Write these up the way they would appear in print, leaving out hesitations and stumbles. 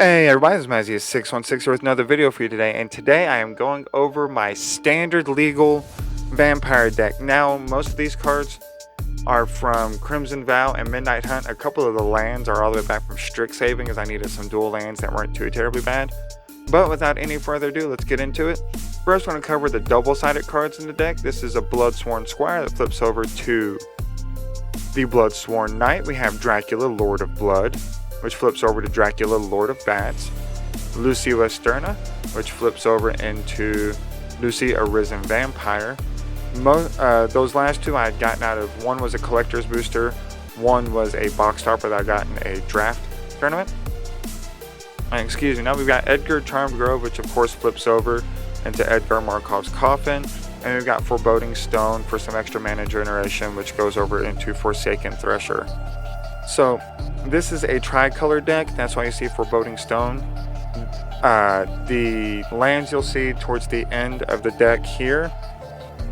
Hey everybody, this is Mazzy616 here with another video for you today, and today I am going over my standard legal vampire deck. Now, most of these cards are from Crimson Vow and Midnight Hunt. A couple of the lands are all the way back from Strixhaven, as I needed some dual lands that weren't too terribly bad. But without any further ado, let's get into it. First, we're going to cover the double-sided cards in the deck. This is a Bloodsworn Squire that flips over to the Bloodsworn Knight. We have Dracula, Lord of Blood, which flips over to Dracula, Lord of Bats. Lucy Westerna, which flips over into Lucy, Arisen Vampire. Those last two I had gotten out of, one was a collector's booster, one was a box topper that I got in a draft tournament. Excuse me, now we've got Edgar Charmed Grove, which of course flips over into Edgar Markov's Coffin. And we've got Foreboding Stone for some extra mana generation, which goes over into Forsaken Thresher. So this is a tricolor deck, that's why you see Foreboding Stone. The lands you'll see towards the end of the deck here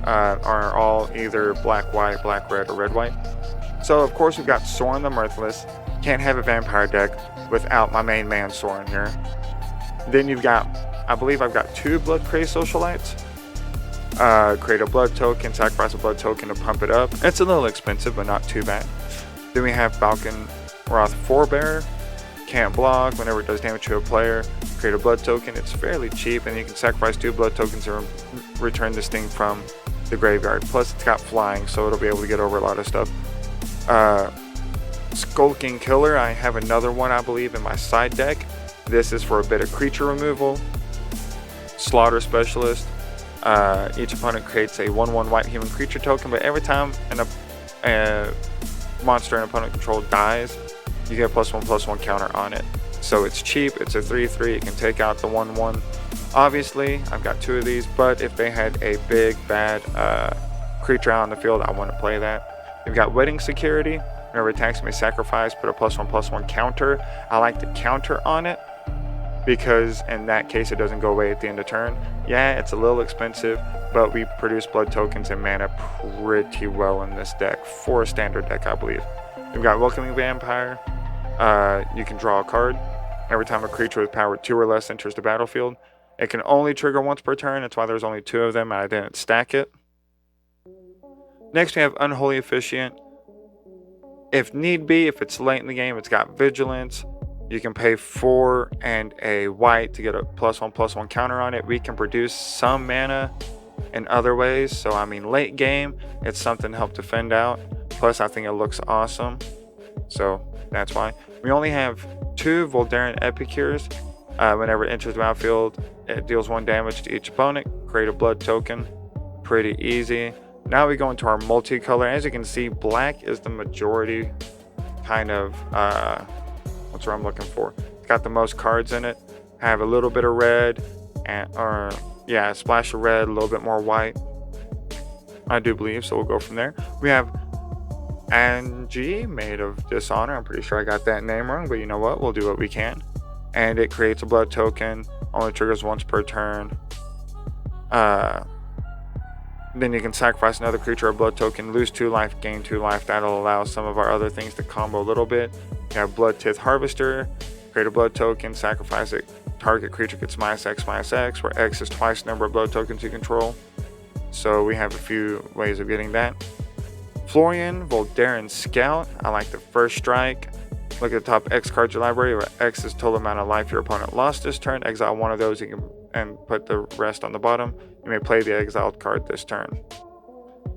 are all either black-white, black-red, or red-white. So of course we've got Sorin the Mirthless. Can't have a vampire deck without my main man Sorin here. Then you've got, I believe I've got two Blood Crazed Socialites. Create a blood token, sacrifice a blood token to pump it up. It's a little expensive, but not too bad. Then we have Balkanroth Forebearer. Can't block. Whenever it does damage to a player, create a blood token. It's fairly cheap, and you can sacrifice two blood tokens to return this thing from the graveyard. Plus, it's got flying, so it'll be able to get over a lot of stuff. Skulking Killer. I have another one, I believe, in my side deck. This is for a bit of creature removal. Slaughter Specialist. Each opponent creates a 1/1 white human creature token, but every time a monster an opponent control dies, you get a +1/+1 counter on it. So it's cheap, it's a 3/3, it can take out the 1/1. Obviously, I've got two of these, but if they had a big, bad creature out on the field, I wouldn't play that. You've got Wedding Security. Whenever attacks may sacrifice, put a +1/+1 counter. I like the counter on it, because in that case it doesn't go away at the end of turn. Yeah, it's a little expensive, but we produce blood tokens and mana pretty well in this deck for a standard deck, I believe. We've got Welcoming Vampire. You can draw a card every time a creature with power 2 or less enters the battlefield. It can only trigger once per turn. That's why there's only two of them and I didn't stack it. Next we have Unholy Officiant. If need be, if it's late in the game, it's got Vigilance. You can pay 4 and a white to get a +1/+1 counter on it. We can produce some mana in other ways. So, I mean, late game, it's something to help defend out. Plus, I think it looks awesome. So, that's why. We only have 2 Voldaren Epicures. Whenever it enters the battlefield, it deals 1 damage to each opponent. Create a blood token. Pretty easy. Now we go into our multicolor. As you can see, black is the majority kind of... what's what I'm looking for. It's got the most cards in it. Have a little bit of red, and a splash of red, a little bit more white, I do believe. So we'll go from there. We have Angie, Maid of Dishonor. I'm pretty sure I got that name wrong, but you know what? We'll do what we can. And it creates a blood token. Only triggers once per turn. Then you can sacrifice another creature or blood token, lose 2 life, gain 2 life. That'll allow some of our other things to combo a little bit. You have Blood Tith Harvester, create a blood token, sacrifice it. Target creature gets -X/-X, where X is twice the number of blood tokens you control. So we have a few ways of getting that. Florian, Voldaren Scout. I like the first strike. Look at the top X cards of your library, where X is total amount of life your opponent lost this turn. Exile one of those, and put the rest on the bottom. You may play the exiled card this turn.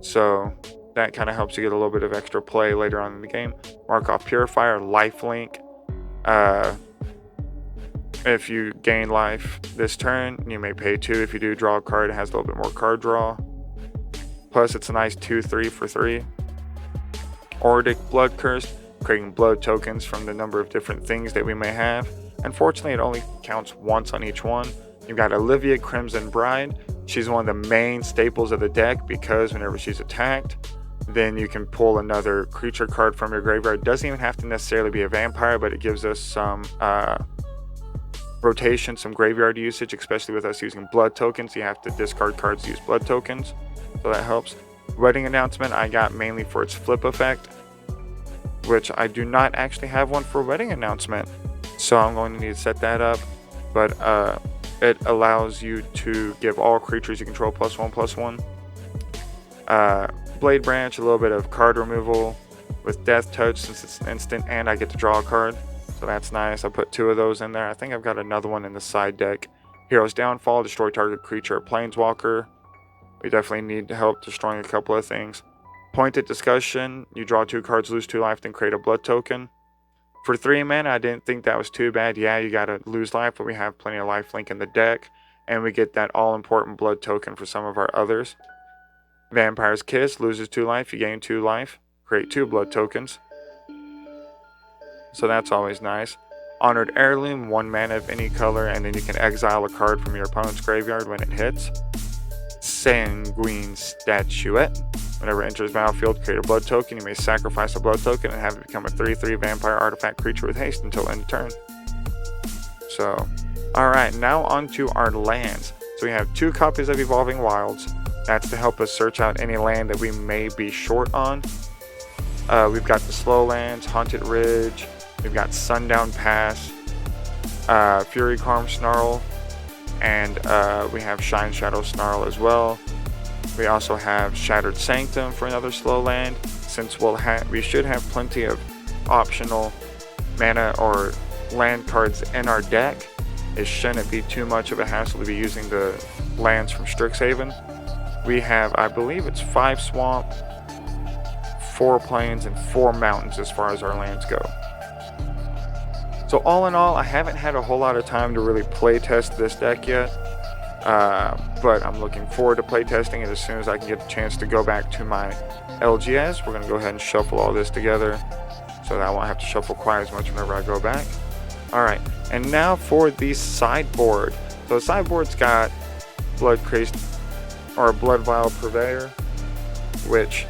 So that kind of helps you get a little bit of extra play later on in the game. Markov Purifier, Lifelink. If you gain life this turn, you may pay 2. If you do draw a card, it has a little bit more card draw. Plus, it's a nice 2/3 for 3. Ordic Blood Curse, creating blood tokens from the number of different things that we may have. Unfortunately, it only counts once on each one. You've got Olivia Crimson Bride. She's one of the main staples of the deck, because whenever she's attacked, then you can pull another creature card from your graveyard. It doesn't even have to necessarily be a vampire, but it gives us some rotation, some graveyard usage, especially with us using blood tokens. You have to discard cards to use blood tokens, so that helps. Wedding Announcement I got mainly for its flip effect, which I do not actually have one for Wedding Announcement. so I'm going to need to set that up. But it allows you to give all creatures you control +1/+1. Blade Branch, a little bit of card removal with Death Touch since it's instant, and I get to draw a card, so that's nice. I put 2 of those in there. I think I've got another one in the side deck. Hero's Downfall, destroy target creature or planeswalker. We definitely need help destroying a couple of things. Pointed Discussion, you draw 2 cards, lose 2 life, then create a blood token. For 3 mana, I didn't think that was too bad. Yeah, you gotta lose life, but we have plenty of lifelink in the deck, and we get that all-important blood token for some of our others. Vampire's Kiss, loses 2 life, you gain 2 life, create 2 blood tokens. So that's always nice. Honored Heirloom, 1 mana of any color, and then you can exile a card from your opponent's graveyard when it hits. Sanguine Statuette, whenever it enters battlefield, create a blood token. You may sacrifice a blood token and have it become a 3/3 vampire artifact creature with haste until end of turn. So, alright, now on to our lands. So we have 2 copies of Evolving Wilds. That's to help us search out any land that we may be short on. We've got the Slow Lands, Haunted Ridge, we've got Sundown Pass, Fury Karm Snarl, and we have Shine Shadow Snarl as well. We also have Shattered Sanctum for another slow land, since we should have plenty of optional mana or land cards in our deck. It shouldn't be too much of a hassle to be using the lands from Strixhaven. We have, I believe it's 5 swamp, 4 plains, and 4 mountains as far as our lands go. So all in all, I haven't had a whole lot of time to really play test this deck yet, but I'm looking forward to play testing it as soon as I can get the chance to go back to my LGS. We're going to go ahead and shuffle all this together so that I won't have to shuffle quite as much whenever I go back. Alright, and now for the sideboard. So the sideboard's got Bloodcrazed or Blood Vial Purveyor, which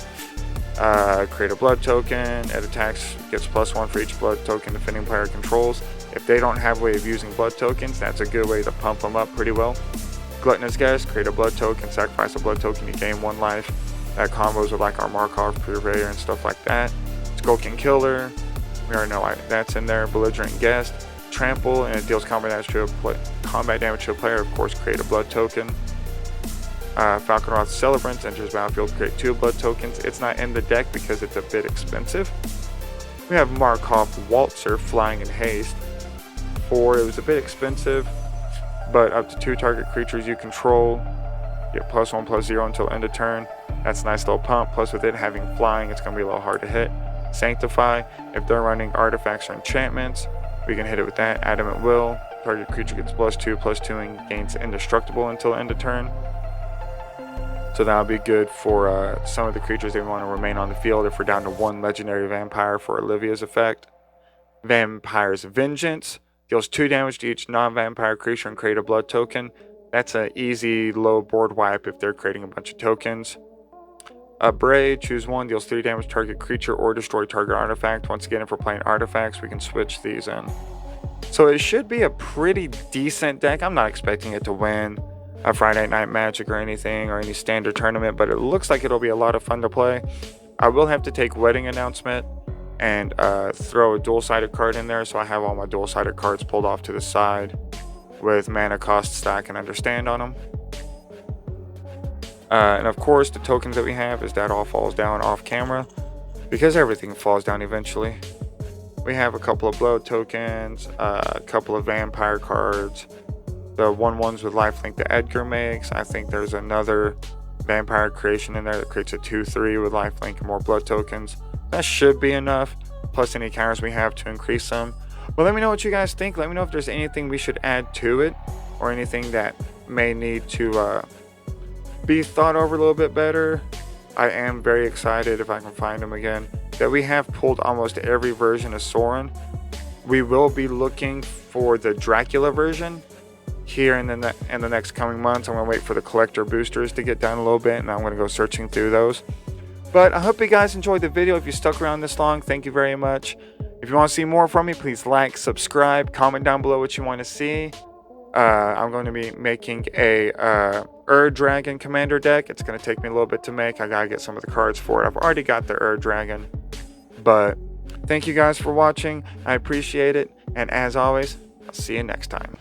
create a blood token. It attacks, gets +1 for each blood token defending player controls. If they don't have a way of using blood tokens, that's a good way to pump them up pretty well. Gluttonous Guest, create a blood token, sacrifice a blood token, you gain 1 life. That combos with like our Markov Purveyor and stuff like that. Skulking Killer, we already know that's in there. Belligerent Guest, trample, and it deals combat damage to a player. Of course, create a blood token. Falconroth Celebrant enters battlefield, create 2 blood tokens. It's not in the deck because it's a bit expensive. We have Markov Waltzer, flying in haste. It was a bit expensive, but up to 2 target creatures you control get +1/+0 until end of turn. That's a nice little pump. Plus with it having flying, it's going to be a little hard to hit. Sanctify, if they're running artifacts or enchantments, we can hit it with that. Adamant Will, target creature gets +2/+2 and gains indestructible until end of turn. So that'll be good for some of the creatures that want to remain on the field if we're down to 1 legendary vampire for Olivia's effect. Vampire's Vengeance, deals 2 damage to each non-vampire creature and create a blood token. That's an easy low board wipe if they're creating a bunch of tokens. Bray, choose 1, deals 3 damage to target creature or destroy target artifact. Once again, if we're playing artifacts, we can switch these in. So it should be a pretty decent deck. I'm not expecting it to win a Friday Night Magic or anything, or any standard tournament, but it looks like it'll be a lot of fun to play. I will have to take Wedding Announcement and throw a dual-sided card in there, so I have all my dual-sided cards pulled off to the side with mana cost stack and understand on them. And of course, the tokens that we have is that all falls down off camera, because everything falls down eventually. We have a couple of blood tokens, a couple of vampire cards, the 1/1s with lifelink that Edgar makes. I think there's another vampire creation in there that creates a 2/3 with lifelink and more blood tokens. That should be enough, plus any counters we have to increase them. Well, let me know what you guys think. Let me know if there's anything we should add to it, or anything that may need to be thought over a little bit better. I am very excited, if I can find them again, that we have pulled almost every version of Sorin. We will be looking for the Dracula version here in the next coming months. I'm going to wait for the collector boosters to get down a little bit, and I'm going to go searching through those. But I hope you guys enjoyed the video. If you stuck around this long, thank you very much. If you want to see more from me, please like, subscribe, comment down below what you want to see. I'm going to be making a Dragon Commander deck. It's going to take me a little bit to make. I got to get some of the cards for it. I've already got the Dragon. But thank you guys for watching. I appreciate it. And as always, I'll see you next time.